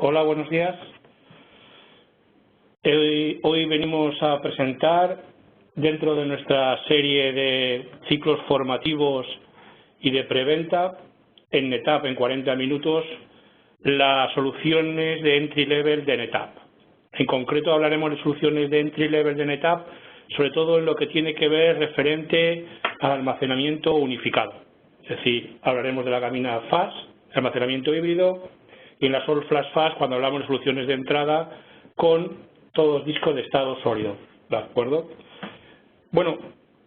Hola, buenos días. Hoy venimos a presentar, dentro de nuestra serie de ciclos formativos y de preventa, en NetApp en 40 minutos, las soluciones de entry level de NetApp. En concreto hablaremos de soluciones de entry level de NetApp, sobre todo en lo que tiene que ver referente al almacenamiento unificado. Es decir, hablaremos de la cabina FAS, almacenamiento híbrido, y en la All Flash FAS cuando hablamos de soluciones de entrada con todos discos de estado sólido. ¿De acuerdo? Bueno,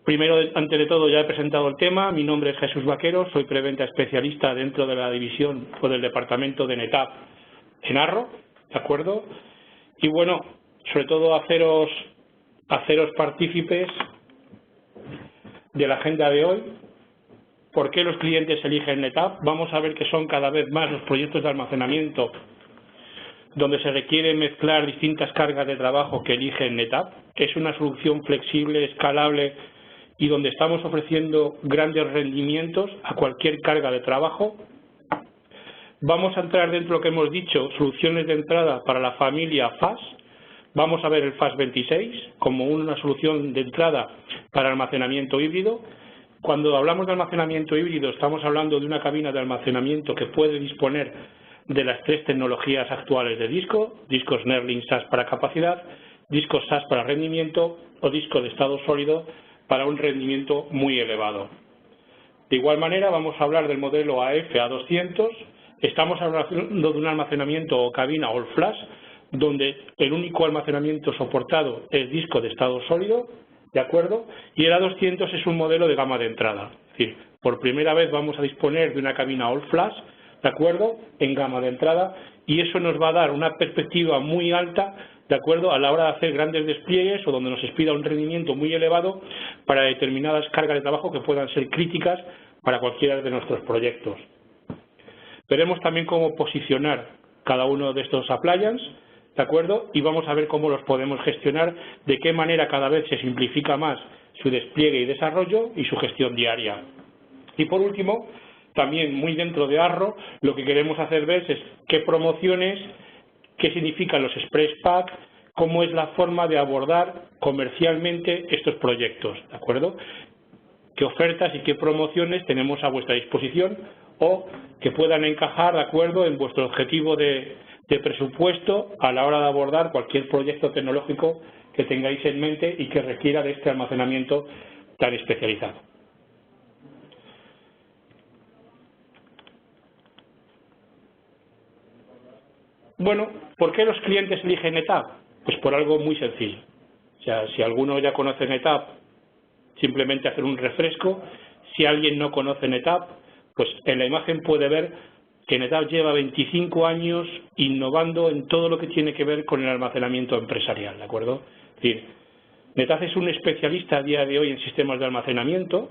primero, antes de todo, ya he presentado el tema. Mi nombre es Jesús Vaquero, soy preventa especialista dentro de la división o del departamento de NetApp en Arro. ¿De acuerdo? Y bueno, sobre todo haceros partícipes de la agenda de hoy. ¿Por qué los clientes eligen NetApp? Vamos a ver que son cada vez más los proyectos de almacenamiento donde se requiere mezclar distintas cargas de trabajo que eligen NetApp. Es una solución flexible, escalable y donde estamos ofreciendo grandes rendimientos a cualquier carga de trabajo. Vamos a entrar dentro de lo que hemos dicho, soluciones de entrada para la familia FAS. Vamos a ver el FAS 26 como una solución de entrada para almacenamiento híbrido. Cuando hablamos de almacenamiento híbrido estamos hablando de una cabina de almacenamiento que puede disponer de las tres tecnologías actuales de disco, discos NERLINK SAS para capacidad, discos SAS para rendimiento o disco de estado sólido para un rendimiento muy elevado. De igual manera vamos a hablar del modelo AF A200, estamos hablando de un almacenamiento o cabina All Flash, donde el único almacenamiento soportado es disco de estado sólido, ¿de acuerdo? Y el A200 es un modelo de gama de entrada. Es decir, por primera vez vamos a disponer de una cabina All Flash, ¿de acuerdo?, en gama de entrada, y eso nos va a dar una perspectiva muy alta, ¿de acuerdo?, a la hora de hacer grandes despliegues o donde nos expida un rendimiento muy elevado para determinadas cargas de trabajo que puedan ser críticas para cualquiera de nuestros proyectos. Veremos también cómo posicionar cada uno de estos appliances, ¿de acuerdo? Y vamos a ver cómo los podemos gestionar, de qué manera cada vez se simplifica más su despliegue y desarrollo y su gestión diaria. Y por último, también muy dentro de Arro, lo que queremos hacer ver es qué promociones, qué significan los Express Pack, cómo es la forma de abordar comercialmente estos proyectos, ¿de acuerdo? Qué ofertas y qué promociones tenemos a vuestra disposición o que puedan encajar, ¿de acuerdo?, en vuestro objetivo de presupuesto a la hora de abordar cualquier proyecto tecnológico que tengáis en mente y que requiera de este almacenamiento tan especializado. Bueno, ¿por qué los clientes eligen NetApp? Pues por algo muy sencillo. O sea, si alguno ya conoce NetApp, simplemente hacer un refresco. Si alguien no conoce NetApp, pues en la imagen puede ver que NetApp lleva 25 años innovando en todo lo que tiene que ver con el almacenamiento empresarial, ¿de acuerdo? Es decir, NetApp es un especialista a día de hoy en sistemas de almacenamiento.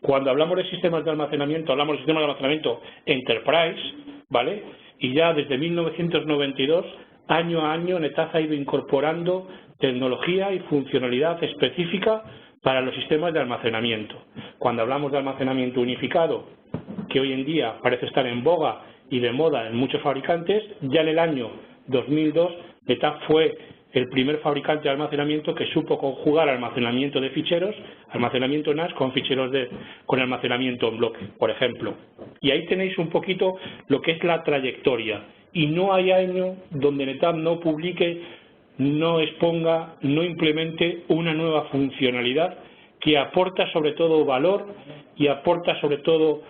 Cuando hablamos de sistemas de almacenamiento, hablamos de sistemas de almacenamiento Enterprise, ¿vale? Y ya desde 1992, año a año, NetApp ha ido incorporando tecnología y funcionalidad específica para los sistemas de almacenamiento. Cuando hablamos de almacenamiento unificado, que hoy en día parece estar en boga y de moda en muchos fabricantes, ya en el año 2002 NetApp fue el primer fabricante de almacenamiento que supo conjugar almacenamiento de ficheros, almacenamiento NAS con ficheros con almacenamiento en bloque, por ejemplo. Y ahí tenéis un poquito lo que es la trayectoria. Y no hay año donde NetApp no publique, no exponga, no implemente una nueva funcionalidad que aporta sobre todo valor y aporta sobre todo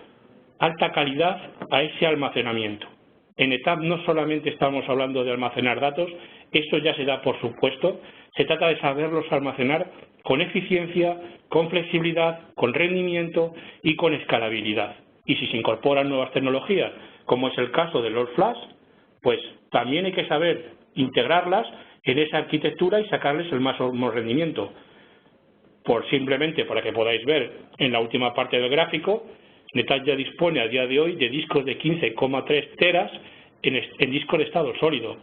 alta calidad a ese almacenamiento. En NetApp no solamente estamos hablando de almacenar datos, eso ya se da por supuesto, se trata de saberlos almacenar con eficiencia, con flexibilidad, con rendimiento y con escalabilidad. Y si se incorporan nuevas tecnologías, como es el caso del All Flash, pues también hay que saber integrarlas en esa arquitectura y sacarles el máximo rendimiento. Simplemente para que podáis ver en la última parte del gráfico, NetApp ya dispone a día de hoy de discos de 15,3 teras en disco de estado sólido.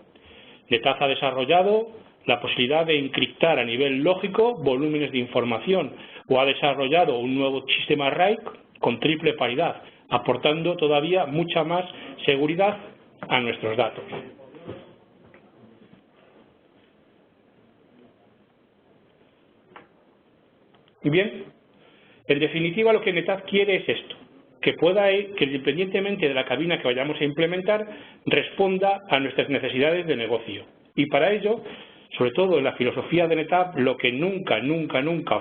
NetApp ha desarrollado la posibilidad de encriptar a nivel lógico volúmenes de información o ha desarrollado un nuevo sistema RAID con triple paridad, aportando todavía mucha más seguridad a nuestros datos. Bien, en definitiva lo que NetApp quiere es esto, que independientemente de la cabina que vayamos a implementar, responda a nuestras necesidades de negocio. Y para ello, sobre todo en la filosofía de NetApp, lo que nunca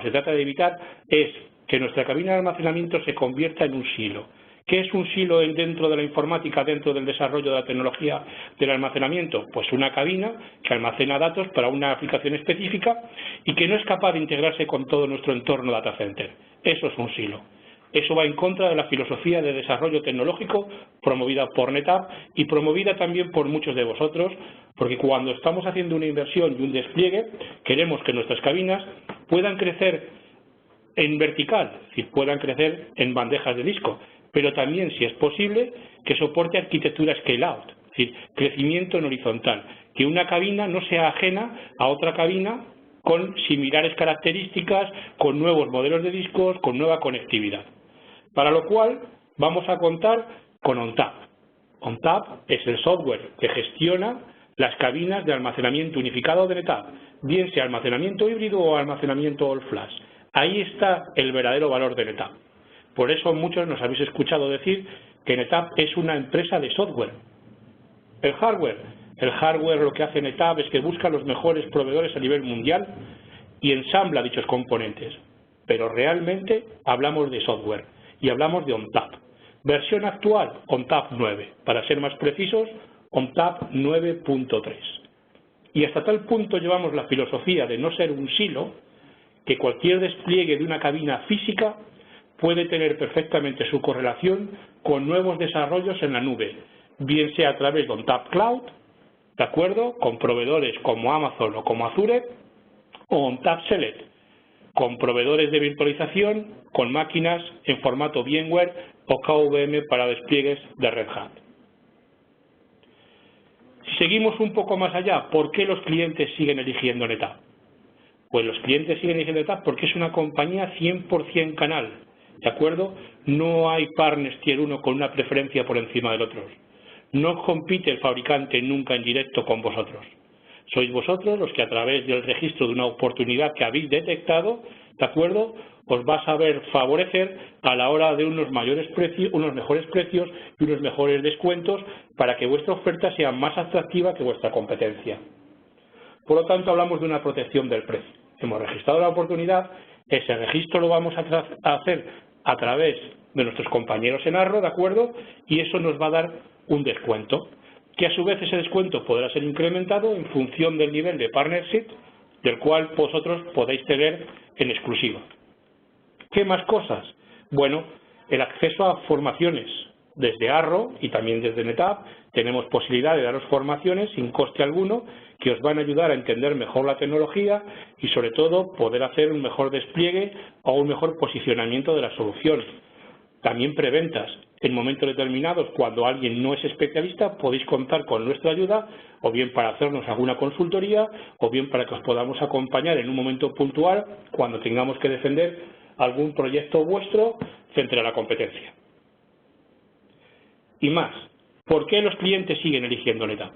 se trata de evitar es que nuestra cabina de almacenamiento se convierta en un silo. ¿Qué es un silo dentro de la informática, dentro del desarrollo de la tecnología del almacenamiento? Pues una cabina que almacena datos para una aplicación específica y que no es capaz de integrarse con todo nuestro entorno data center. Eso es un silo. Eso va en contra de la filosofía de desarrollo tecnológico promovida por NetApp y promovida también por muchos de vosotros, porque cuando estamos haciendo una inversión y un despliegue, queremos que nuestras cabinas puedan crecer en vertical, es decir, puedan crecer en bandejas de disco, pero también, si es posible, que soporte arquitectura scale-out, es decir, crecimiento en horizontal, que una cabina no sea ajena a otra cabina con similares características, con nuevos modelos de discos, con nueva conectividad. Para lo cual vamos a contar con ONTAP. ONTAP es el software que gestiona las cabinas de almacenamiento unificado de NetApp, bien sea almacenamiento híbrido o almacenamiento all flash. Ahí está el verdadero valor de NetApp. Por eso muchos nos habéis escuchado decir que NetApp es una empresa de software. El hardware lo que hace NetApp es que busca los mejores proveedores a nivel mundial y ensambla dichos componentes. Pero realmente hablamos de software y hablamos de ONTAP. Versión actual, ONTAP 9. Para ser más precisos, ONTAP 9.3. Y hasta tal punto llevamos la filosofía de no ser un silo, que cualquier despliegue de una cabina física puede tener perfectamente su correlación con nuevos desarrollos en la nube, bien sea a través de ONTAP Cloud, ¿de acuerdo?, con proveedores como Amazon o como Azure, o ONTAP Select, con proveedores de virtualización, con máquinas en formato VMware o KVM para despliegues de Red Hat. Si seguimos un poco más allá, ¿por qué los clientes siguen eligiendo NetApp? Pues los clientes siguen eligiendo NetApp porque es una compañía 100% canal, ¿de acuerdo? No hay partners tier 1 con una preferencia por encima del otro. No compite el fabricante nunca en directo con vosotros. Sois vosotros los que a través del registro de una oportunidad que habéis detectado, ¿de acuerdo?, os va a saber favorecer a la hora de unos mejores precios y unos mejores descuentos para que vuestra oferta sea más atractiva que vuestra competencia. Por lo tanto, hablamos de una protección del precio. Hemos registrado la oportunidad, ese registro lo vamos a hacer a través de nuestros compañeros en Arro, ¿de acuerdo?, y eso nos va a dar un descuento, que a su vez ese descuento podrá ser incrementado en función del nivel de partnership del cual vosotros podéis tener en exclusiva. ¿Qué más cosas? Bueno, el acceso a formaciones. Desde Arro y también desde NetApp tenemos posibilidad de daros formaciones sin coste alguno que os van a ayudar a entender mejor la tecnología y sobre todo poder hacer un mejor despliegue o un mejor posicionamiento de la solución. También preventas. En momentos determinados, cuando alguien no es especialista, podéis contar con nuestra ayuda, o bien para hacernos alguna consultoría, o bien para que os podamos acompañar en un momento puntual cuando tengamos que defender algún proyecto vuestro frente a la competencia. Y más, ¿por qué los clientes siguen eligiendo NetApp?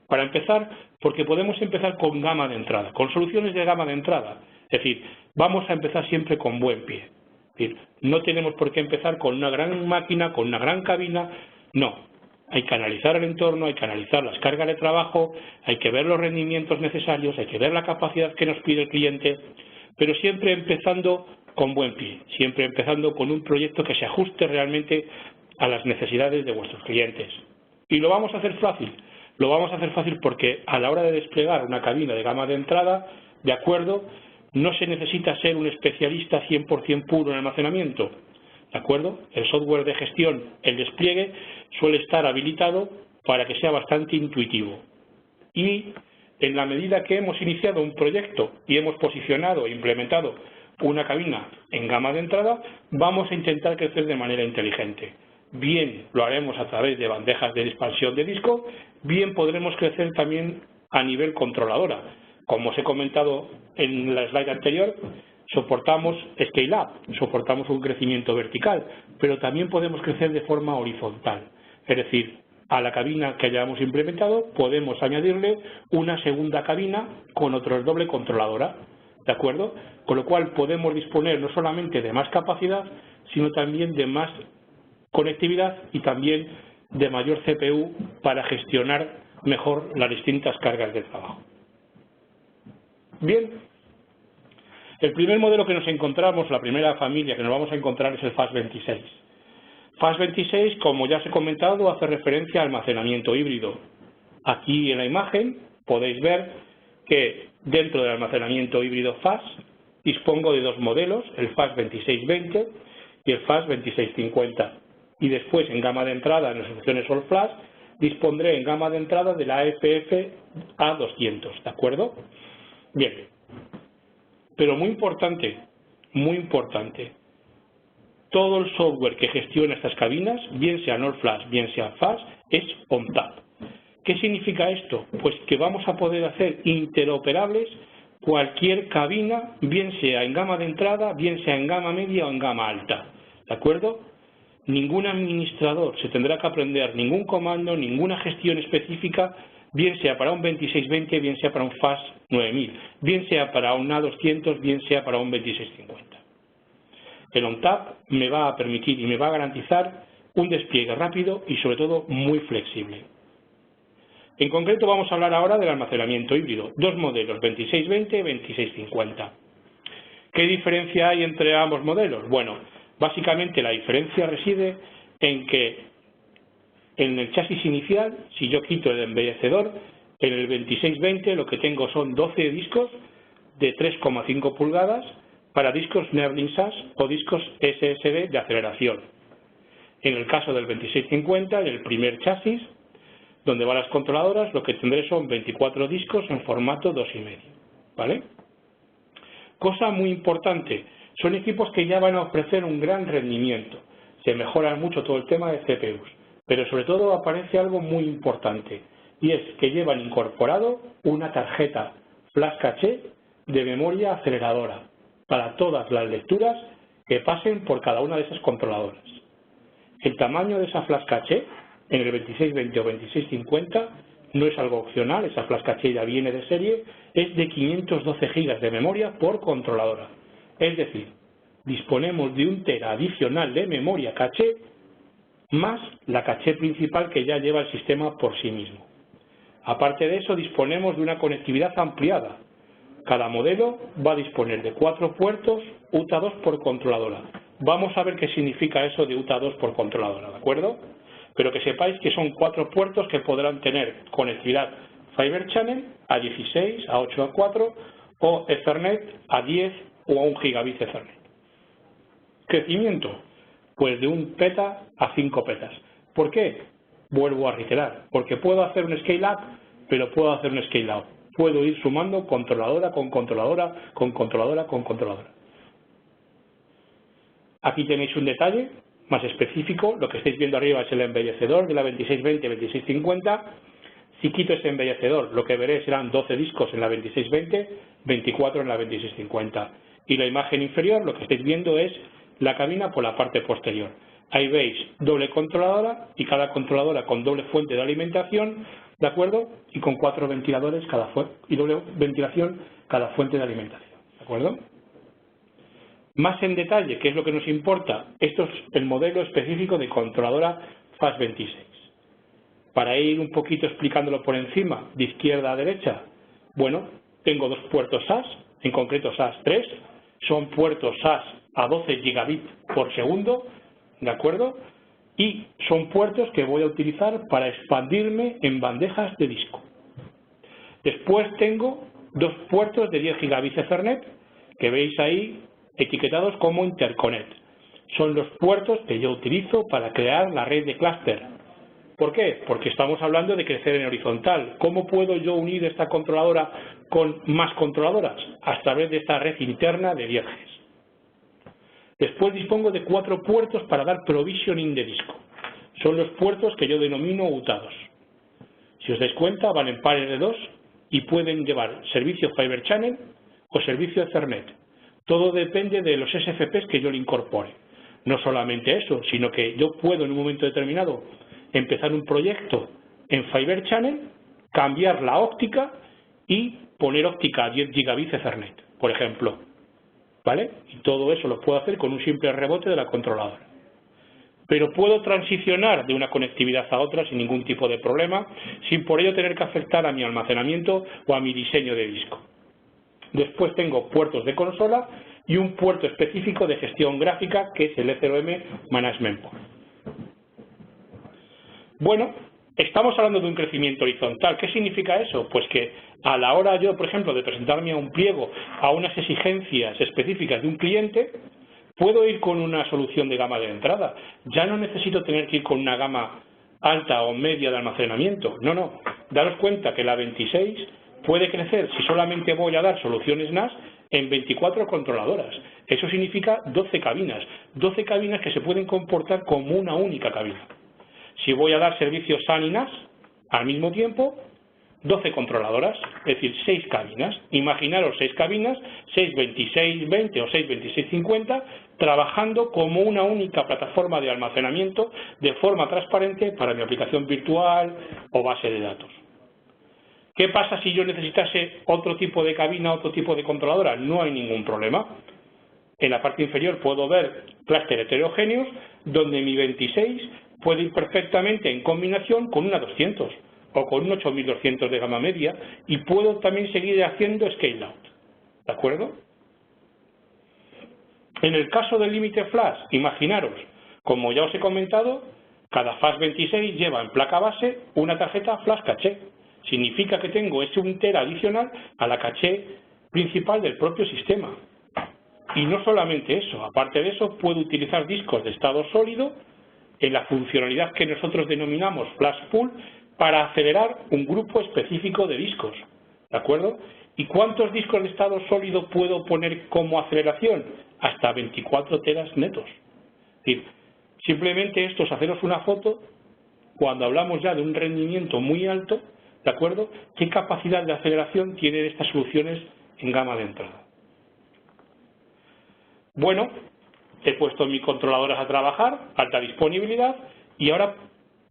Para empezar, porque podemos empezar con gama de entrada, con soluciones de gama de entrada. Es decir, vamos a empezar siempre con buen pie. Es decir, no tenemos por qué empezar con una gran máquina, con una gran cabina, no. Hay que analizar el entorno, hay que analizar las cargas de trabajo, hay que ver los rendimientos necesarios, hay que ver la capacidad que nos pide el cliente, pero siempre empezando con buen pie, siempre empezando con un proyecto que se ajuste realmente a las necesidades de vuestros clientes. Y lo vamos a hacer fácil. Lo vamos a hacer fácil porque a la hora de desplegar una cabina de gama de entrada, de acuerdo, no se necesita ser un especialista 100% puro en almacenamiento, ¿de acuerdo? El software de gestión, el despliegue, suele estar habilitado para que sea bastante intuitivo. Y en la medida que hemos iniciado un proyecto y hemos posicionado e implementado una cabina en gama de entrada, vamos a intentar crecer de manera inteligente. Bien lo haremos a través de bandejas de expansión de disco, bien podremos crecer también a nivel controladora. Como os he comentado en la slide anterior, soportamos scale-up, soportamos un crecimiento vertical, pero también podemos crecer de forma horizontal. Es decir, a la cabina que hayamos implementado podemos añadirle una segunda cabina con otro doble controladora. ¿de acuerdo? Con lo cual podemos disponer no solamente de más capacidad, sino también de más conectividad y también de mayor CPU para gestionar mejor las distintas cargas de trabajo. Bien, el primer modelo que nos encontramos, la primera familia que nos vamos a encontrar es el FAS26. FAS26, como ya os he comentado, hace referencia a almacenamiento híbrido. Aquí en la imagen podéis ver que dentro del almacenamiento híbrido FAS dispongo de dos modelos, el FAS2620 y el FAS2650. Y después en gama de entrada en las opciones All Flash dispondré en gama de entrada de la AFF A200, ¿de acuerdo? Bien, pero muy importante, todo el software que gestiona estas cabinas, bien sea All Flash, bien sea FAS, es ONTAP. ¿Qué significa esto? Pues que vamos a poder hacer interoperables cualquier cabina, bien sea en gama de entrada, bien sea en gama media o en gama alta, ¿de acuerdo? Ningún administrador se tendrá que aprender ningún comando, ninguna gestión específica, bien sea para un 2620, bien sea para un FAS 9000, bien sea para un A200, bien sea para un 2650. El ONTAP me va a permitir y me va a garantizar un despliegue rápido y sobre todo muy flexible. En concreto vamos a hablar ahora del almacenamiento híbrido, dos modelos, 2620 y 2650. ¿Qué diferencia hay entre ambos modelos? Bueno, básicamente la diferencia reside en que en el chasis inicial, si yo quito el embellecedor, en el 2620 lo que tengo son 12 discos de 3,5 pulgadas para discos Neuralink SAS o discos SSD de aceleración. En el caso del 2650, en el primer chasis, donde van las controladoras, lo que tendré son 24 discos en formato 2,5, ¿vale? Cosa muy importante, son equipos que ya van a ofrecer un gran rendimiento, se mejora mucho todo el tema de CPUs, pero sobre todo aparece algo muy importante, y es que llevan incorporado una tarjeta flash caché de memoria aceleradora para todas las lecturas que pasen por cada una de esas controladoras. El tamaño de esa flash caché en el 2620 o 2650 no es algo opcional, esa flash caché ya viene de serie, es de 512 GB de memoria por controladora. Es decir, disponemos de 1 TB adicional de memoria caché más la caché principal que ya lleva el sistema por sí mismo. Aparte de eso, disponemos de una conectividad ampliada. Cada modelo va a disponer de 4 puertos UTA 2 por controladora. Vamos a ver qué significa eso de UTA 2 por controladora, ¿de acuerdo? Pero que sepáis que son 4 puertos que podrán tener conectividad Fiber Channel a 16, a 8, a 4 o Ethernet a 10 o a 1 gigabit Ethernet. Crecimiento, pues de 1 peta a 5 petas. ¿Por qué? Vuelvo a reiterar, porque puedo hacer un scale up, pero puedo hacer un scale out. Puedo ir sumando controladora con controladora, con controladora, con controladora. Aquí tenéis un detalle más específico, lo que estáis viendo arriba es el embellecedor de la 2620-2650. Si quito ese embellecedor, lo que veré serán 12 discos en la 2620, 24 en la 2650. Y la imagen inferior, lo que estáis viendo es la cabina por la parte posterior. Ahí veis doble controladora y cada controladora con doble fuente de alimentación, ¿de acuerdo? Y con 4 ventiladores y doble ventilación cada fuente de alimentación, ¿de acuerdo? Más en detalle, ¿qué es lo que nos importa? Esto es el modelo específico de controladora FAS26. Para ir un poquito explicándolo por encima, de izquierda a derecha, bueno, tengo 2 puertos SAS, en concreto SAS 3, son puertos SAS a 12 gigabits por segundo, ¿de acuerdo? Y son puertos que voy a utilizar para expandirme en bandejas de disco. Después tengo 2 puertos de 10 gigabits Ethernet, que veis ahí etiquetados como Interconnect. Son los puertos que yo utilizo para crear la red de clúster. ¿Por qué? Porque estamos hablando de crecer en horizontal. ¿Cómo puedo yo unir esta controladora con más controladoras? A través de esta red interna de 10 Gs. Después dispongo de 4 puertos para dar provisioning de disco. Son los puertos que yo denomino UTA2. Si os dais cuenta, van en pares de 2 y pueden llevar servicio Fiber Channel o servicio Ethernet. Todo depende de los SFPs que yo le incorpore. No solamente eso, sino que yo puedo en un momento determinado empezar un proyecto en Fiber Channel, cambiar la óptica y poner óptica a 10 gigabits Ethernet. por ejemplo, ¿vale? Y todo eso lo puedo hacer con un simple rebote de la controladora. Pero puedo transicionar de una conectividad a otra sin ningún tipo de problema, sin por ello tener que afectar a mi almacenamiento o a mi diseño de disco. Después tengo puertos de consola y un puerto específico de gestión gráfica, que es el E0M Management Port. Bueno, estamos hablando de un crecimiento horizontal. ¿Qué significa eso? Pues que a la hora yo, por ejemplo, de presentarme a un pliego, a unas exigencias específicas de un cliente, puedo ir con una solución de gama de entrada. Ya no necesito tener que ir con una gama alta o media de almacenamiento. No, no. Daros cuenta que la 26 puede crecer, si solamente voy a dar soluciones NAS, en 24 controladoras. Eso significa 12 cabinas. 12 cabinas que se pueden comportar como una única cabina. Si voy a dar servicios SAN y NAS al mismo tiempo, 12 controladoras, es decir, 6 cabinas. Imaginaros 6 cabinas, 62620 o 62650, trabajando como una única plataforma de almacenamiento de forma transparente para mi aplicación virtual o base de datos. ¿Qué pasa si yo necesitase otro tipo de cabina, otro tipo de controladora? No hay ningún problema. En la parte inferior puedo ver clústeres heterogéneos donde mi 26 puede ir perfectamente en combinación con una 200 o con un 8200 de gama media, y puedo también seguir haciendo scale out. ¿De acuerdo? En el caso del límite flash, imaginaros, como ya os he comentado, cada flash 26 lleva en placa base una tarjeta flash caché. Significa que tengo ese 1 tera adicional a la caché principal del propio sistema. Y no solamente eso, aparte de eso, puedo utilizar discos de estado sólido en la funcionalidad que nosotros denominamos Flash Pool para acelerar un grupo específico de discos. ¿De acuerdo? ¿Y cuántos discos de estado sólido puedo poner como aceleración? Hasta 24 teras netos. Es decir, simplemente esto es haceros una foto cuando hablamos ya de un rendimiento muy alto. ¿De acuerdo? ¿Qué capacidad de aceleración tienen estas soluciones en gama de entrada? Bueno, he puesto mis controladoras a trabajar, alta disponibilidad, y ahora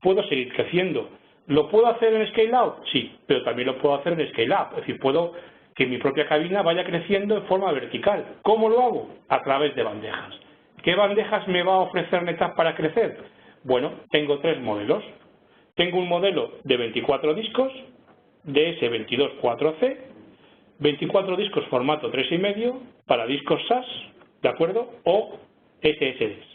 puedo seguir creciendo. ¿Lo puedo hacer en Scale Out? Sí, pero también lo puedo hacer en Scale Up. Es decir, puedo que mi propia cabina vaya creciendo en forma vertical. ¿Cómo lo hago? A través de bandejas. ¿Qué bandejas me va a ofrecer NetApp para crecer? Bueno, tengo 3 modelos. Tengo un modelo de 24 discos, DS224C, 24 discos formato 3,5 para discos SAS, ¿de acuerdo? O SSDs.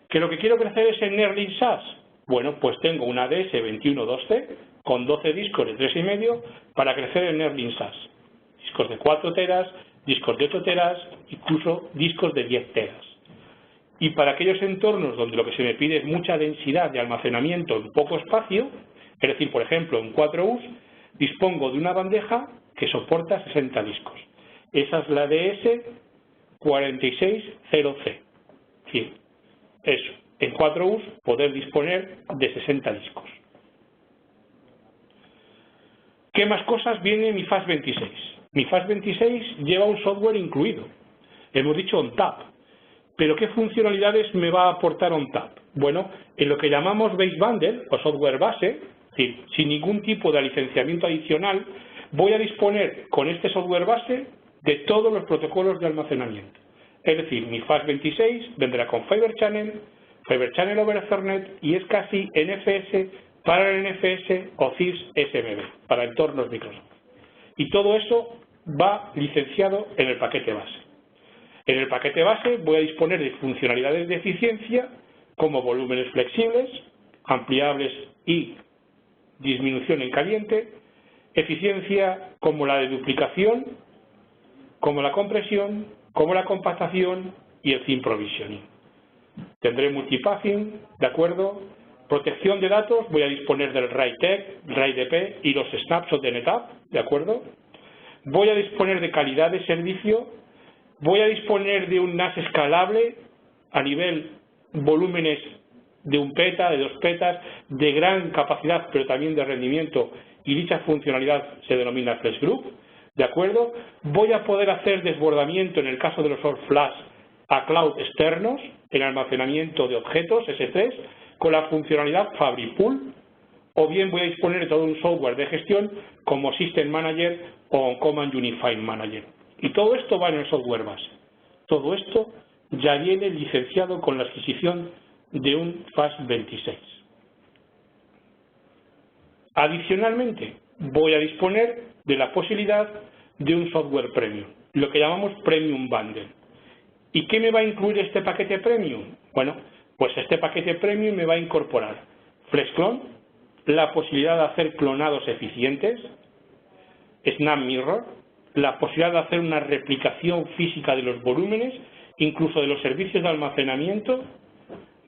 ¿Que lo que quiero crecer es en NetLink SAS? Bueno, pues tengo una DS212C con 12 discos de 3,5 para crecer en NetLink SAS. Discos de 4 teras, discos de 8 teras, incluso discos de 10 teras. Y para aquellos entornos donde lo que se me pide es mucha densidad de almacenamiento en poco espacio, es decir, por ejemplo, en 4U, dispongo de una bandeja que soporta 60 discos. Esa es la DS460C. Es decir, eso, en 4U poder disponer de 60 discos. ¿Qué más cosas viene en mi Flash 26? Mi Flash 26 lleva un software incluido. Hemos dicho ONTAP. ¿Pero qué funcionalidades me va a aportar ONTAP? Bueno, en lo que llamamos Base Bundle o software base, es decir, sin ningún tipo de licenciamiento adicional, voy a disponer con este software base de todos los protocolos de almacenamiento. Es decir, mi Flash 26 vendrá con Fibre Channel over Ethernet y es casi NFS, Parallel NFS o CIFS SMB para entornos Microsoft. Y todo eso va licenciado en el paquete base. En el paquete base voy a disponer de funcionalidades de eficiencia como volúmenes flexibles, ampliables y disminución en caliente, eficiencia como la de duplicación, como la compresión, como la compactación y el thin provisioning. Tendré multipathing, ¿de acuerdo? Protección de datos, voy a disponer del RAID-TEC, RAID-EP y los snapshots de NetApp, ¿de acuerdo? Voy a disponer de calidad de servicio. Voy a disponer de un NAS escalable a nivel volúmenes de 1 peta, de 2 petas, de gran capacidad, pero también de rendimiento, y dicha funcionalidad se denomina Flash Group, ¿de acuerdo? Voy a poder hacer desbordamiento, en el caso de los Flash, a cloud externos, en almacenamiento de objetos, S3, con la funcionalidad Fabric Pool, o bien voy a disponer de todo un software de gestión como System Manager o Command Unified Manager. Y todo esto va en el software base. Todo esto ya viene licenciado con la adquisición de un FAS26. Adicionalmente, voy a disponer de la posibilidad de un software premium, lo que llamamos Premium Bundle. ¿Y qué me va a incluir este paquete premium? Bueno, pues este paquete premium me va a incorporar FlexClone, la posibilidad de hacer clonados eficientes, SnapMirror, la posibilidad de hacer una replicación física de los volúmenes, incluso de los servicios de almacenamiento.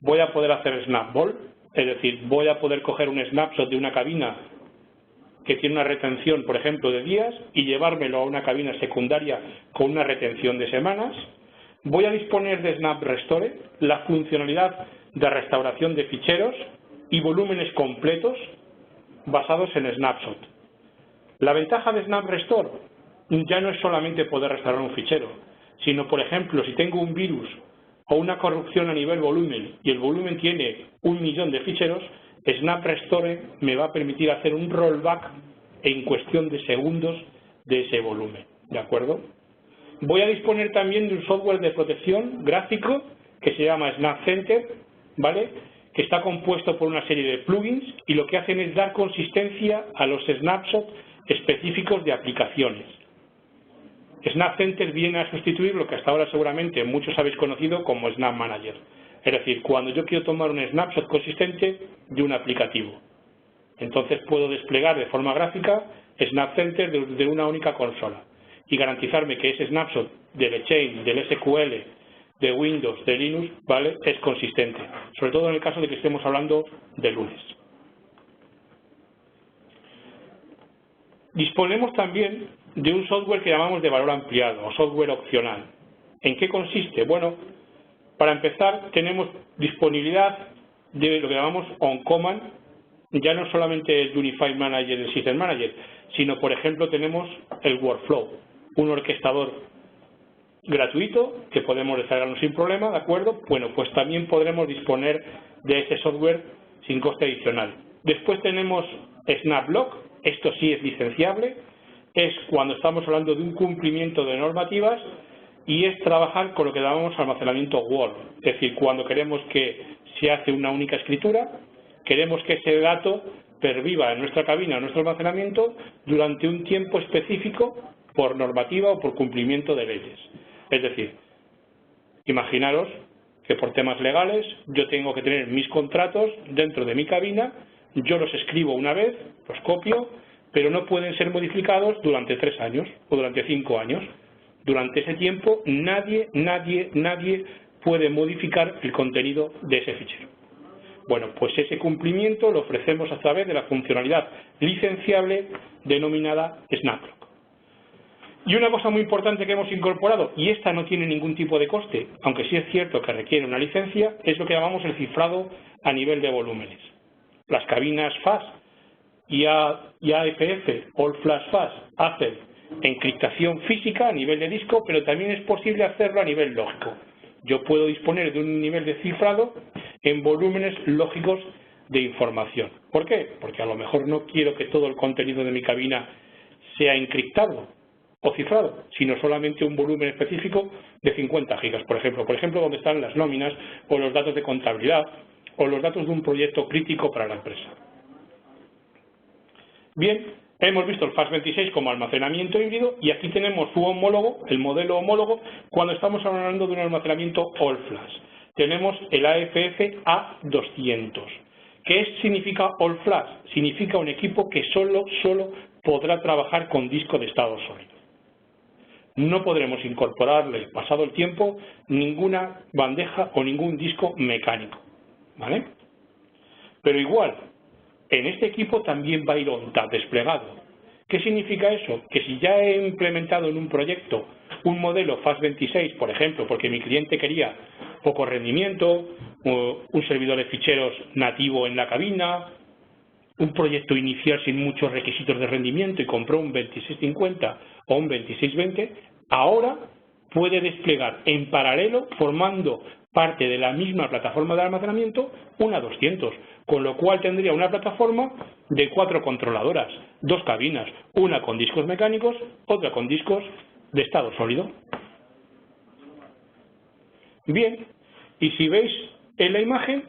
Voy a poder hacer SnapBall, es decir, voy a poder coger un snapshot de una cabina que tiene una retención, por ejemplo, de días y llevármelo a una cabina secundaria con una retención de semanas. Voy a disponer de SnapRestore, la funcionalidad de restauración de ficheros y volúmenes completos basados en Snapshot. La ventaja de SnapRestore ya no es solamente poder restaurar un fichero, sino, por ejemplo, si tengo un virus o una corrupción a nivel volumen y el volumen tiene 1 millón de ficheros, SnapRestore me va a permitir hacer un rollback en cuestión de segundos de ese volumen, ¿de acuerdo? Voy a disponer también de un software de protección gráfico que se llama SnapCenter, ¿vale? Que está compuesto por una serie de plugins y lo que hacen es dar consistencia a los snapshots específicos de aplicaciones. SnapCenter viene a sustituir lo que hasta ahora seguramente muchos habéis conocido como Snap Manager. Es decir, cuando yo quiero tomar un snapshot consistente de un aplicativo. Entonces puedo desplegar de forma gráfica SnapCenter de una única consola y garantizarme que ese snapshot del Exchange, del SQL, de Windows, de Linux, ¿vale?, es consistente, sobre todo en el caso de que estemos hablando de lunes. Disponemos también de un software que llamamos de valor ampliado o software opcional. ¿En qué consiste? Bueno, para empezar tenemos disponibilidad de lo que llamamos on-command, ya no solamente el Unified Manager y el System Manager, sino por ejemplo tenemos el Workflow, un orquestador gratuito que podemos descargarnos sin problema, ¿de acuerdo? Bueno, pues también podremos disponer de ese software sin coste adicional. Después tenemos SnapLock, esto sí es licenciable, es cuando estamos hablando de un cumplimiento de normativas y es trabajar con lo que llamamos almacenamiento Word, es decir, cuando queremos que se hace una única escritura, queremos que ese dato perviva en nuestra cabina, en nuestro almacenamiento, durante un tiempo específico por normativa o por cumplimiento de leyes. Es decir, imaginaros que por temas legales yo tengo que tener mis contratos dentro de mi cabina, yo los escribo una vez, los copio, pero no pueden ser modificados durante 3 años o durante 5 años. Durante ese tiempo nadie puede modificar el contenido de ese fichero. Bueno, pues ese cumplimiento lo ofrecemos a través de la funcionalidad licenciable denominada SnapLock. Y una cosa muy importante que hemos incorporado, y esta no tiene ningún tipo de coste, aunque sí es cierto que requiere una licencia, es lo que llamamos el cifrado a nivel de volúmenes. Las cabinas FAS y AFF, All Flash FAS, hacen encriptación física a nivel de disco, pero también es posible hacerlo a nivel lógico. Yo puedo disponer de un nivel de cifrado en volúmenes lógicos de información. ¿Por qué? Porque a lo mejor no quiero que todo el contenido de mi cabina sea encriptado o cifrado, sino solamente un volumen específico de 50 gigas, por ejemplo, donde están las nóminas o los datos de contabilidad o los datos de un proyecto crítico para la empresa. Bien, hemos visto el FAS26 como almacenamiento híbrido y aquí tenemos su homólogo, el modelo homólogo, cuando estamos hablando de un almacenamiento All Flash. Tenemos el AFF A200. ¿Qué significa All Flash? Significa un equipo que solo podrá trabajar con disco de estado sólido. No podremos incorporarle, pasado el tiempo, ninguna bandeja o ningún disco mecánico, ¿vale? Pero igual, en este equipo también va a ir ONTAP desplegado. ¿Qué significa eso? Que si ya he implementado en un proyecto un modelo FAS26, por ejemplo, porque mi cliente quería poco rendimiento, un servidor de ficheros nativo en la cabina, un proyecto inicial sin muchos requisitos de rendimiento y compró un 2650 o un 2620, ahora puede desplegar en paralelo, formando parte de la misma plataforma de almacenamiento, una 200, con lo cual tendría una plataforma de 4 controladoras, 2 cabinas, una con discos mecánicos, otra con discos de estado sólido. Bien, y si veis en la imagen,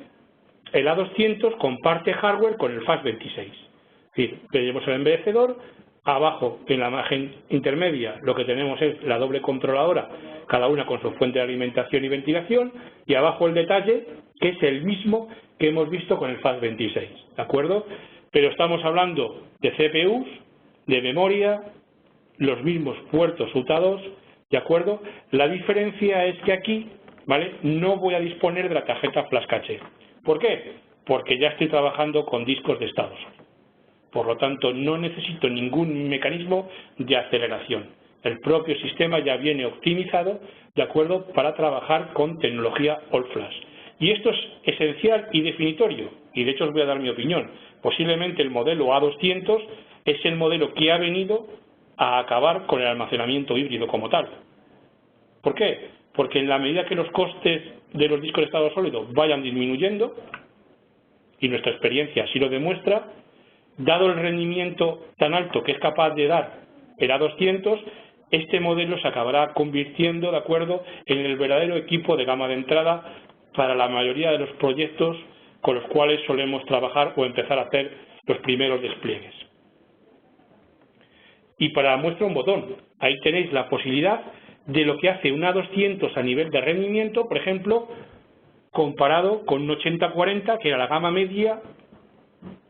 el A200 comparte hardware con el FAS26. Es decir, tenemos el embellecedor, abajo en la imagen intermedia lo que tenemos es la doble controladora, cada una con su fuente de alimentación y ventilación, y abajo el detalle, que es el mismo que hemos visto con el FAS26, ¿de acuerdo? Pero estamos hablando de CPUs, de memoria, los mismos puertos UTA2, ¿de acuerdo? La diferencia es que aquí, ¿vale?, no voy a disponer de la tarjeta flash caché. ¿Por qué? Porque ya estoy trabajando con discos de estado sólido. Por lo tanto, no necesito ningún mecanismo de aceleración. El propio sistema ya viene optimizado, ¿de acuerdo?, para trabajar con tecnología All Flash. Y esto es esencial y definitorio, y de hecho os voy a dar mi opinión. Posiblemente el modelo A200 es el modelo que ha venido a acabar con el almacenamiento híbrido como tal. ¿Por qué? Porque en la medida que los costes de los discos de estado sólido vayan disminuyendo, y nuestra experiencia así lo demuestra, dado el rendimiento tan alto que es capaz de dar el A200, este modelo se acabará convirtiendo, ¿de acuerdo?, en el verdadero equipo de gama de entrada para la mayoría de los proyectos con los cuales solemos trabajar o empezar a hacer los primeros despliegues. Y para muestra un botón, ahí tenéis la posibilidad de lo que hace un A200 a nivel de rendimiento, por ejemplo, comparado con un 8040, que era la gama media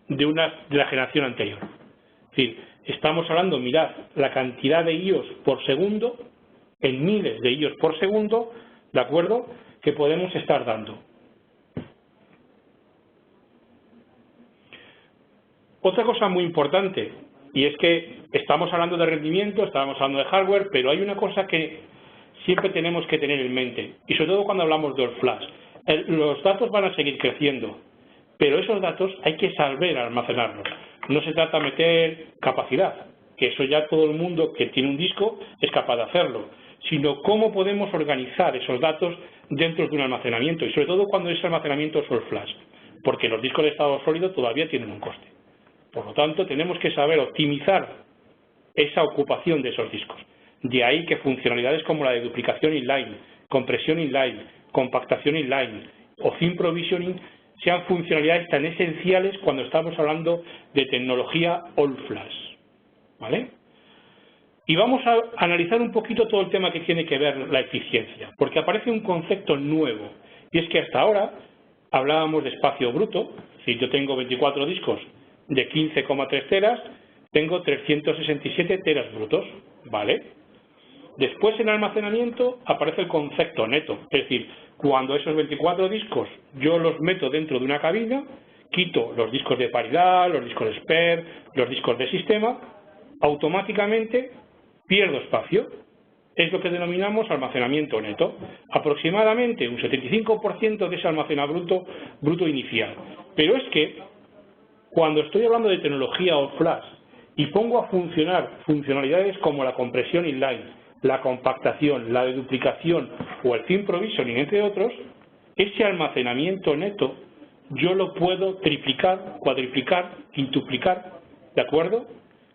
de la generación anterior. Es decir, estamos hablando, mirad, la cantidad de IOs por segundo, en miles de IOs por segundo, ¿de acuerdo?, que podemos estar dando. Otra cosa muy importante, y es que estamos hablando de rendimiento, estamos hablando de hardware, pero hay una cosa que siempre tenemos que tener en mente, y sobre todo cuando hablamos de All Flash. Los datos van a seguir creciendo, pero esos datos hay que saber almacenarlos. No se trata de meter capacidad, que eso ya todo el mundo que tiene un disco es capaz de hacerlo, sino cómo podemos organizar esos datos dentro de un almacenamiento, y sobre todo cuando ese almacenamiento es All Flash, porque los discos de estado sólido todavía tienen un coste. Por lo tanto, tenemos que saber optimizar esa ocupación de esos discos. De ahí que funcionalidades como la de duplicación inline, compresión inline, compactación inline o thin provisioning sean funcionalidades tan esenciales cuando estamos hablando de tecnología All Flash, ¿vale? Y vamos a analizar un poquito todo el tema que tiene que ver la eficiencia, porque aparece un concepto nuevo, y es que hasta ahora hablábamos de espacio bruto. Si yo tengo 24 discos de 15,3 teras, tengo 367 teras brutos, ¿vale? Después en almacenamiento aparece el concepto neto, es decir, cuando esos 24 discos yo los meto dentro de una cabina, quito los discos de paridad, los discos de spare, los discos de sistema, automáticamente pierdo espacio. Es lo que denominamos almacenamiento neto. Aproximadamente un 75% de ese almacenamiento bruto inicial. Pero es que cuando estoy hablando de tecnología All Flash y pongo a funcionar funcionalidades como la compresión inline, la compactación, la deduplicación o el thin provisioning, entre otros, ese almacenamiento neto yo lo puedo triplicar, cuadriplicar, quintuplicar, ¿de acuerdo?,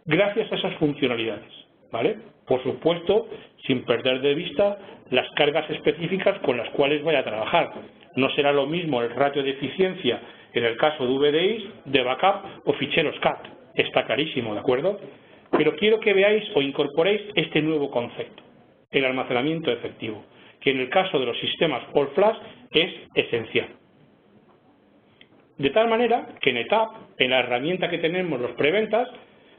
gracias a esas funcionalidades, ¿vale? Por supuesto, sin perder de vista las cargas específicas con las cuales voy a trabajar. No será lo mismo el ratio de eficiencia en el caso de VDIs, de backup o ficheros CAT. Está clarísimo, ¿de acuerdo? Pero quiero que veáis o incorporéis este nuevo concepto, el almacenamiento efectivo, que en el caso de los sistemas All Flash es esencial. De tal manera que en ETAP, en la herramienta que tenemos los preventas,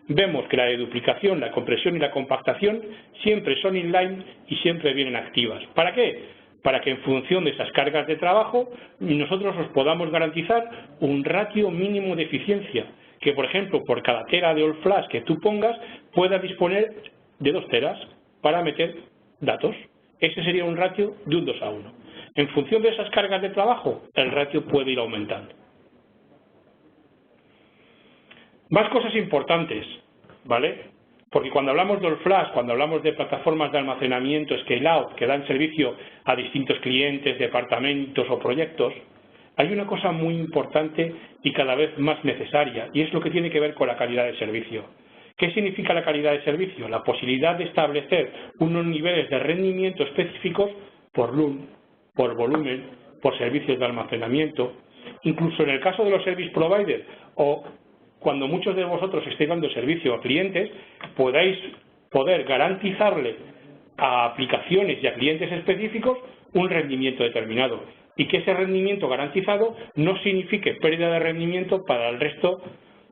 vemos que la deduplicación, la compresión y la compactación siempre son inline y siempre vienen activas. ¿Para qué? Para que en función de esas cargas de trabajo nosotros os podamos garantizar un ratio mínimo de eficiencia, que por ejemplo por cada tera de All Flash que tú pongas puedas disponer de 2 teras para meter datos. Ese sería un ratio de un 2:1. En función de esas cargas de trabajo el ratio puede ir aumentando. Más cosas importantes, ¿vale? Porque cuando hablamos de All Flash, cuando hablamos de plataformas de almacenamiento scale-out que dan servicio a distintos clientes, departamentos o proyectos, hay una cosa muy importante y cada vez más necesaria, y es lo que tiene que ver con la calidad del servicio. ¿Qué significa la calidad de servicio? La posibilidad de establecer unos niveles de rendimiento específicos por LUN, por volumen, por servicios de almacenamiento. Incluso en el caso de los service providers o cuando muchos de vosotros estéis dando servicio a clientes, podáis poder garantizarle a aplicaciones y a clientes específicos un rendimiento determinado y que ese rendimiento garantizado no signifique pérdida de rendimiento para el resto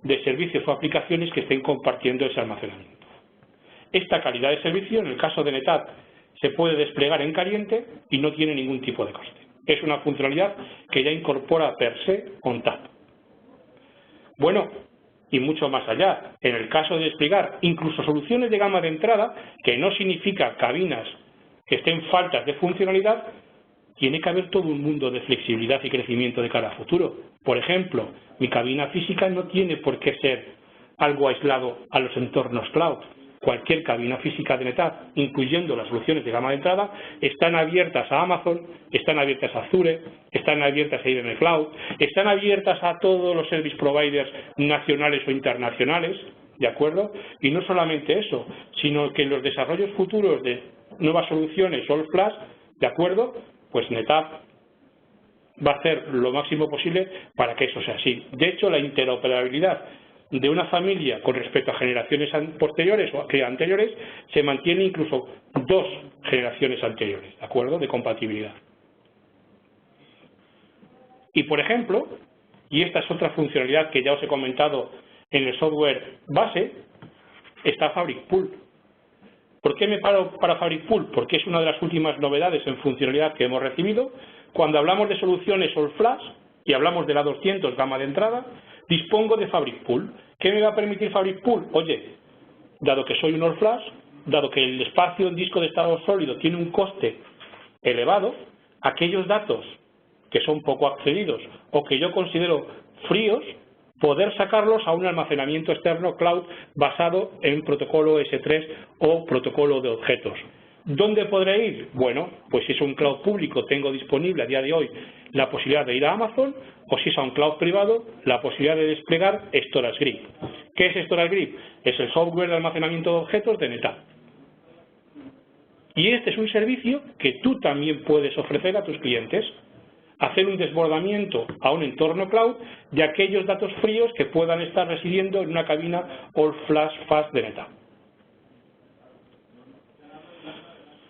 de servicios o aplicaciones que estén compartiendo ese almacenamiento. Esta calidad de servicio, en el caso de NetApp, se puede desplegar en caliente y no tiene ningún tipo de coste. Es una funcionalidad que ya incorpora per se ONTAP. Bueno, y mucho más allá, en el caso de desplegar incluso soluciones de gama de entrada, que no significa cabinas que estén faltas de funcionalidad, tiene que haber todo un mundo de flexibilidad y crecimiento de cara a futuro. Por ejemplo, mi cabina física no tiene por qué ser algo aislado a los entornos cloud. Cualquier cabina física de NetApp, incluyendo las soluciones de gama de entrada, están abiertas a Amazon, están abiertas a Azure, están abiertas a IBM Cloud, están abiertas a todos los service providers nacionales o internacionales, ¿de acuerdo? Y no solamente eso, sino que en los desarrollos futuros de nuevas soluciones All Flash, ¿de acuerdo? Pues NetApp va a hacer lo máximo posible para que eso sea así. De hecho, la interoperabilidad de una familia con respecto a generaciones posteriores o anteriores se mantiene incluso 2 generaciones anteriores, ¿de acuerdo? De compatibilidad. Y por ejemplo, y esta es otra funcionalidad que ya os he comentado en el software base, está Fabric Pool. ¿Por qué me paro para Fabric Pool? Porque es una de las últimas novedades en funcionalidad que hemos recibido. Cuando hablamos de soluciones All Flash y hablamos de la 200 gama de entrada, dispongo de Fabric Pool. ¿Qué me va a permitir Fabric Pool? Oye, dado que soy un All Flash, dado que el espacio en disco de estado sólido tiene un coste elevado, aquellos datos que son poco accedidos o que yo considero fríos, poder sacarlos a un almacenamiento externo cloud basado en protocolo S3 o protocolo de objetos. ¿Dónde podré ir? Bueno, pues si es un cloud público, tengo disponible a día de hoy la posibilidad de ir a Amazon, o si es a un cloud privado, la posibilidad de desplegar StorageGrip. ¿Qué es StorageGrip? Es el software de almacenamiento de objetos de NetApp. Y este es un servicio que tú también puedes ofrecer a tus clientes. Hacer un desbordamiento a un entorno cloud de aquellos datos fríos que puedan estar residiendo en una cabina All Flash Fast de NetApp.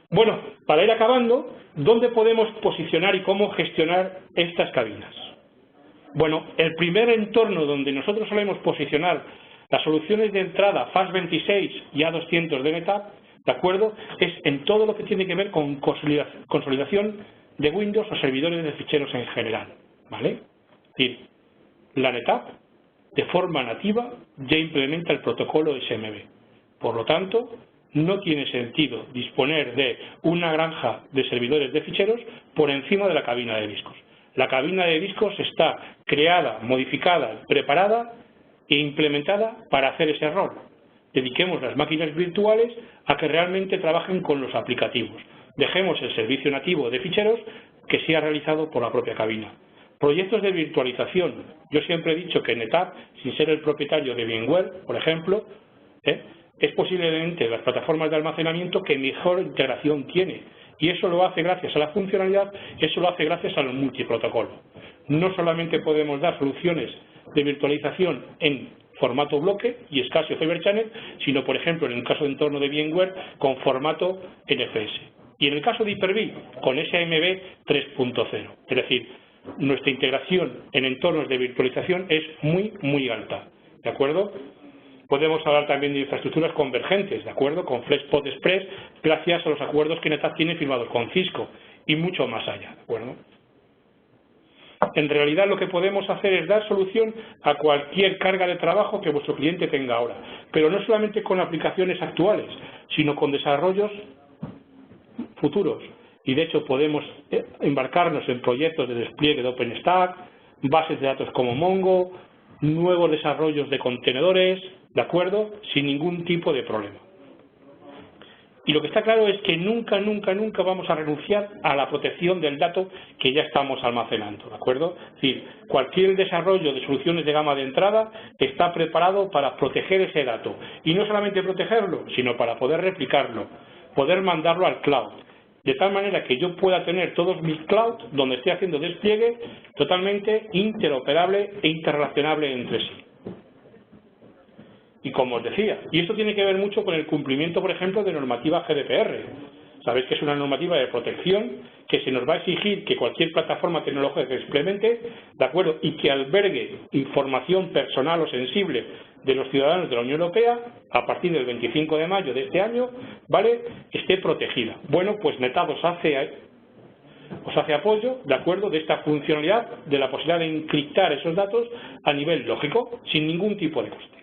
Bueno, para ir acabando, ¿dónde podemos posicionar y cómo gestionar estas cabinas? Bueno, el primer entorno donde nosotros solemos posicionar las soluciones de entrada FAS26 y A200 de NetApp, ¿de acuerdo? Es en todo lo que tiene que ver con consolidación de Windows o servidores de ficheros en general, ¿vale? Es decir, la NetApp, de forma nativa, ya implementa el protocolo SMB. Por lo tanto, no tiene sentido disponer de una granja de servidores de ficheros por encima de la cabina de discos. La cabina de discos está creada, modificada, preparada e implementada para hacer ese rol. Dediquemos las máquinas virtuales a que realmente trabajen con los aplicativos. Dejemos el servicio nativo de ficheros que sea realizado por la propia cabina. Proyectos de virtualización. Yo siempre he dicho que NetApp, sin ser el propietario de VMware, por ejemplo, es posiblemente las plataformas de almacenamiento que mejor integración tiene. Y eso lo hace gracias a la funcionalidad, eso lo hace gracias al multiprotocolo. No solamente podemos dar soluciones de virtualización en formato bloque y escasio Fibre Channel, sino, por ejemplo, en el caso de entorno de VMware, con formato NFS. Y en el caso de Hyper-V, con SMB 3.0. Es decir, nuestra integración en entornos de virtualización es muy, muy alta. ¿De acuerdo? Podemos hablar también de infraestructuras convergentes, ¿de acuerdo? Con FlexPod Express, gracias a los acuerdos que NetApp tiene firmados con Cisco y mucho más allá, ¿de acuerdo? En realidad lo que podemos hacer es dar solución a cualquier carga de trabajo que vuestro cliente tenga ahora, pero no solamente con aplicaciones actuales, sino con desarrollos futuros. Y de hecho podemos embarcarnos en proyectos de despliegue de OpenStack, bases de datos como Mongo, nuevos desarrollos de contenedores, ¿de acuerdo? Sin ningún tipo de problema. Y lo que está claro es que nunca, nunca, nunca vamos a renunciar a la protección del dato que ya estamos almacenando, ¿de acuerdo? Es decir, cualquier desarrollo de soluciones de gama de entrada está preparado para proteger ese dato. Y no solamente protegerlo, sino para poder replicarlo, poder mandarlo al cloud. De tal manera que yo pueda tener todos mis clouds donde esté haciendo despliegue totalmente interoperable e interrelacionable entre sí. Y como os decía, y esto tiene que ver mucho con el cumplimiento, por ejemplo, de normativa GDPR. Sabéis que es una normativa de protección que se nos va a exigir que cualquier plataforma tecnológica que implemente, ¿de acuerdo?, y que albergue información personal o sensible de los ciudadanos de la Unión Europea, a partir del 25 de mayo de este año, ¿vale?, esté protegida. Bueno, pues NetApp os hace apoyo, ¿de acuerdo?, de esta funcionalidad, de la posibilidad de encriptar esos datos a nivel lógico, sin ningún tipo de coste.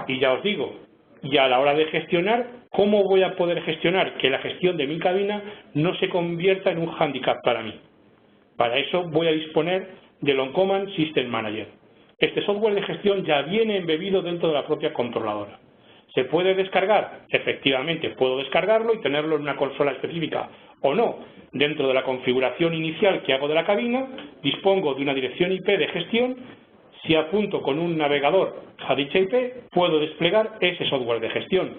Y ya os digo, y a la hora de gestionar, ¿cómo voy a poder gestionar que la gestión de mi cabina no se convierta en un hándicap para mí? Para eso voy a disponer del On-Command System Manager. Este software de gestión ya viene embebido dentro de la propia controladora. ¿Se puede descargar? Efectivamente, puedo descargarlo y tenerlo en una consola específica o no. Dentro de la configuración inicial que hago de la cabina, dispongo de una dirección IP de gestión. Si apunto con un navegador a dicha IP, puedo desplegar ese software de gestión.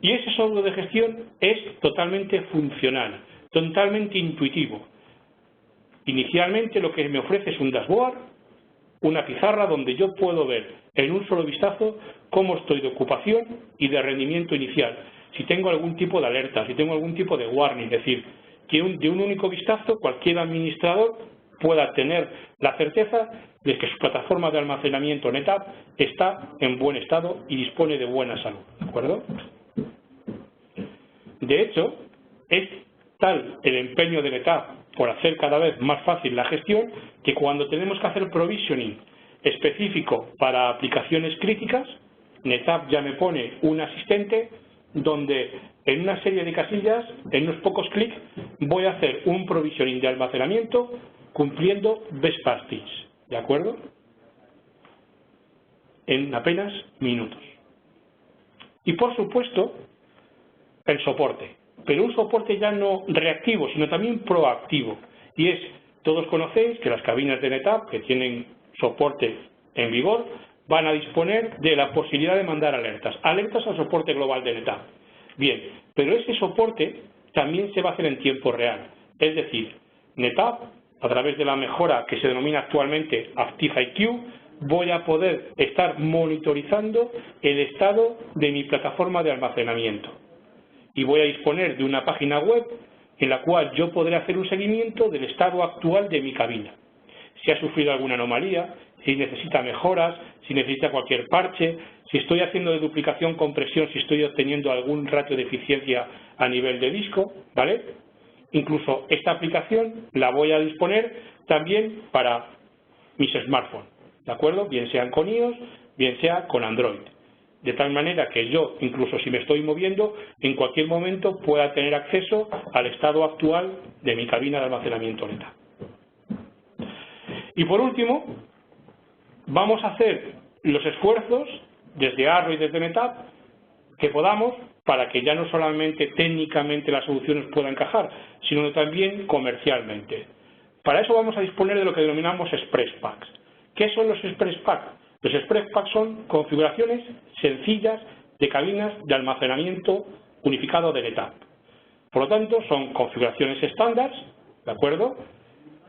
Y ese software de gestión es totalmente funcional, totalmente intuitivo. Inicialmente lo que me ofrece es un dashboard, una pizarra donde yo puedo ver en un solo vistazo cómo estoy de ocupación y de rendimiento inicial. Si tengo algún tipo de alerta, si tengo algún tipo de warning, es decir, que de un único vistazo cualquier administrador pueda tener la certeza de que su plataforma de almacenamiento NetApp está en buen estado y dispone de buena salud, ¿de acuerdo? De hecho, es tal el empeño de NetApp por hacer cada vez más fácil la gestión que cuando tenemos que hacer provisioning específico para aplicaciones críticas, NetApp ya me pone un asistente donde en una serie de casillas, en unos pocos clics, voy a hacer un provisioning de almacenamiento cumpliendo best practice, ¿de acuerdo? En apenas minutos. Y por supuesto, el soporte. Pero un soporte ya no reactivo, sino también proactivo. Y es, todos conocéis que las cabinas de NetApp, que tienen soporte en vigor, van a disponer de la posibilidad de mandar alertas. Alertas al soporte global de NetApp. Bien, pero ese soporte también se va a hacer en tiempo real. Es decir, NetApp, a través de la mejora que se denomina actualmente ActiveIQ, voy a poder estar monitorizando el estado de mi plataforma de almacenamiento. Y voy a disponer de una página web en la cual yo podré hacer un seguimiento del estado actual de mi cabina. Si ha sufrido alguna anomalía, si necesita mejoras, si necesita cualquier parche, si estoy haciendo de duplicación compresión, si estoy obteniendo algún ratio de eficiencia a nivel de disco, ¿vale? Incluso esta aplicación la voy a disponer también para mis smartphones, ¿de acuerdo? Bien sean con iOS, bien sea con Android. De tal manera que yo, incluso si me estoy moviendo, en cualquier momento pueda tener acceso al estado actual de mi cabina de almacenamiento NetApp. Y por último, vamos a hacer los esfuerzos desde Arro y desde NetApp que podamos para que ya no solamente técnicamente las soluciones puedan encajar, sino también comercialmente. Para eso vamos a disponer de lo que denominamos Express Packs. ¿Qué son los Express Packs? Los Express Packs son configuraciones sencillas de cabinas de almacenamiento unificado de NetApp. Por lo tanto, son configuraciones estándar, ¿de acuerdo?,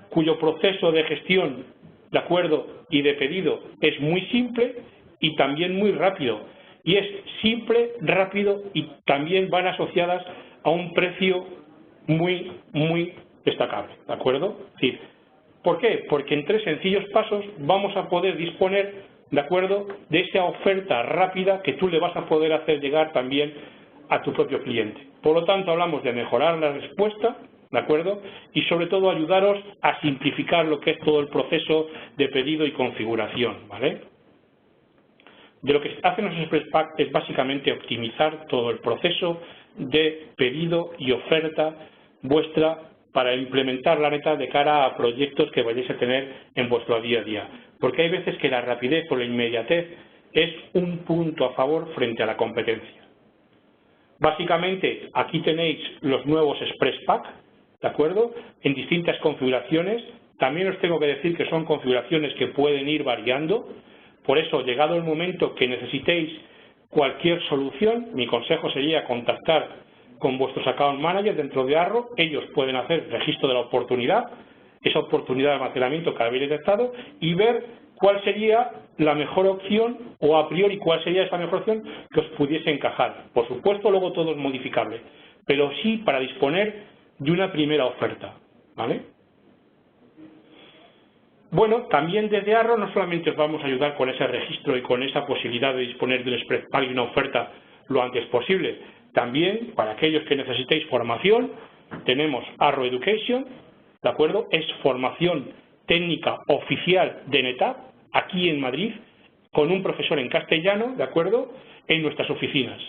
cuyo proceso de gestión, ¿de acuerdo?, y de pedido es muy simple y también muy rápido. Y es simple, rápido y también van asociadas a un precio muy, muy destacable, ¿de acuerdo? Es decir, ¿por qué? Porque en 3 sencillos pasos vamos a poder disponer, ¿de acuerdo?, de esa oferta rápida que tú le vas a poder hacer llegar también a tu propio cliente. Por lo tanto, hablamos de mejorar la respuesta, ¿de acuerdo?, y sobre todo ayudaros a simplificar lo que es todo el proceso de pedido y configuración, ¿vale? De lo que hacen los Express Packs es básicamente optimizar todo el proceso de pedido y oferta vuestra para implementar la NetApp de cara a proyectos que vayáis a tener en vuestro día a día. Porque hay veces que la rapidez o la inmediatez es un punto a favor frente a la competencia. Básicamente, aquí tenéis los nuevos ExpressPack, ¿de acuerdo? En distintas configuraciones. También os tengo que decir que son configuraciones que pueden ir variando. Por eso, llegado el momento que necesitéis cualquier solución, mi consejo sería contactar con vuestros account managers dentro de Arro. Ellos pueden hacer registro de la oportunidad, esa oportunidad de almacenamiento que habéis detectado, y ver cuál sería la mejor opción, o a priori cuál sería esa mejor opción que os pudiese encajar. Por supuesto, luego todo es modificable, pero sí para disponer de una primera oferta, ¿vale? Bueno, también desde Arro no solamente os vamos a ayudar con ese registro y con esa posibilidad de disponer de un ExpressPack y una oferta lo antes posible, también para aquellos que necesitéis formación, tenemos Arro Education, ¿de acuerdo? Es formación técnica oficial de NetApp, aquí en Madrid, con un profesor en castellano, ¿de acuerdo?, en nuestras oficinas.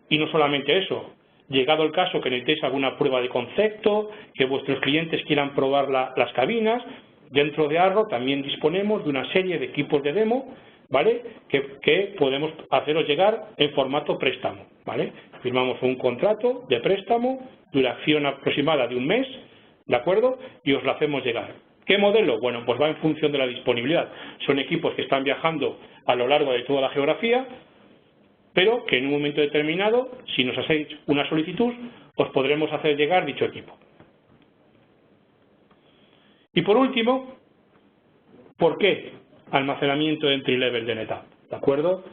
Y no solamente eso, llegado el caso que necesitéis alguna prueba de concepto, que vuestros clientes quieran probar las cabinas, dentro de Arro también disponemos de una serie de equipos de demo, ¿vale?, que podemos haceros llegar en formato préstamo, ¿vale? Firmamos un contrato de préstamo, duración aproximada de un mes, ¿de acuerdo?, y os lo hacemos llegar. ¿Qué modelo? Bueno, pues va en función de la disponibilidad. Son equipos que están viajando a lo largo de toda la geografía, pero que en un momento determinado, si nos hacéis una solicitud, os podremos hacer llegar dicho equipo. Y por último, ¿por qué almacenamiento entry level de NetApp? ¿De acuerdo?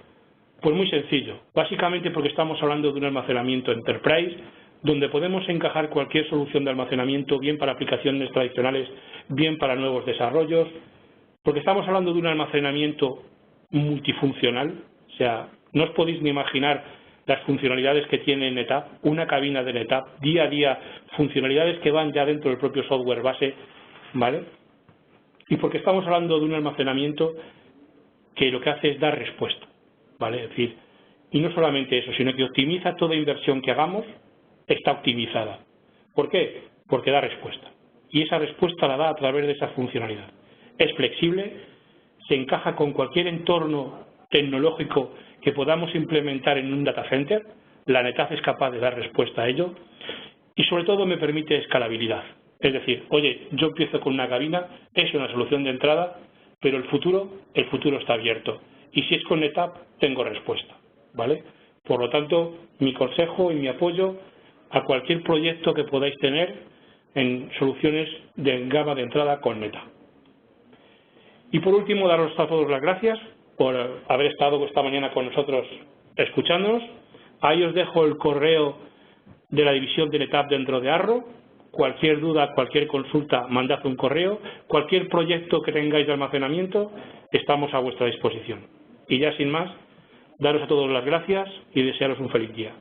Pues muy sencillo. Básicamente porque estamos hablando de un almacenamiento enterprise, donde podemos encajar cualquier solución de almacenamiento, bien para aplicaciones tradicionales, bien para nuevos desarrollos, porque estamos hablando de un almacenamiento multifuncional. O sea, no os podéis ni imaginar las funcionalidades que tiene NetApp, una cabina de NetApp, día a día, funcionalidades que van ya dentro del propio software base, ¿vale? Y porque estamos hablando de un almacenamiento que lo que hace es dar respuesta, ¿vale? Es decir, y no solamente eso, sino que optimiza toda inversión que hagamos, está optimizada. ¿Por qué? Porque da respuesta. Y esa respuesta la da a través de esa funcionalidad. Es flexible, se encaja con cualquier entorno tecnológico que podamos implementar en un data center. La NetApp es capaz de dar respuesta a ello. Y sobre todo me permite escalabilidad. Es decir, oye, yo empiezo con una cabina, es una solución de entrada, pero el futuro está abierto. Y si es con NetApp, tengo respuesta, ¿vale? Por lo tanto, mi consejo y mi apoyo a cualquier proyecto que podáis tener en soluciones de gama de entrada con NetApp. Y por último, daros a todos las gracias por haber estado esta mañana con nosotros escuchándonos. Ahí os dejo el correo de la división de NetApp dentro de Arro. Cualquier duda, cualquier consulta, mandad un correo. Cualquier proyecto que tengáis de almacenamiento, estamos a vuestra disposición. Y ya sin más, daros a todos las gracias y desearos un feliz día.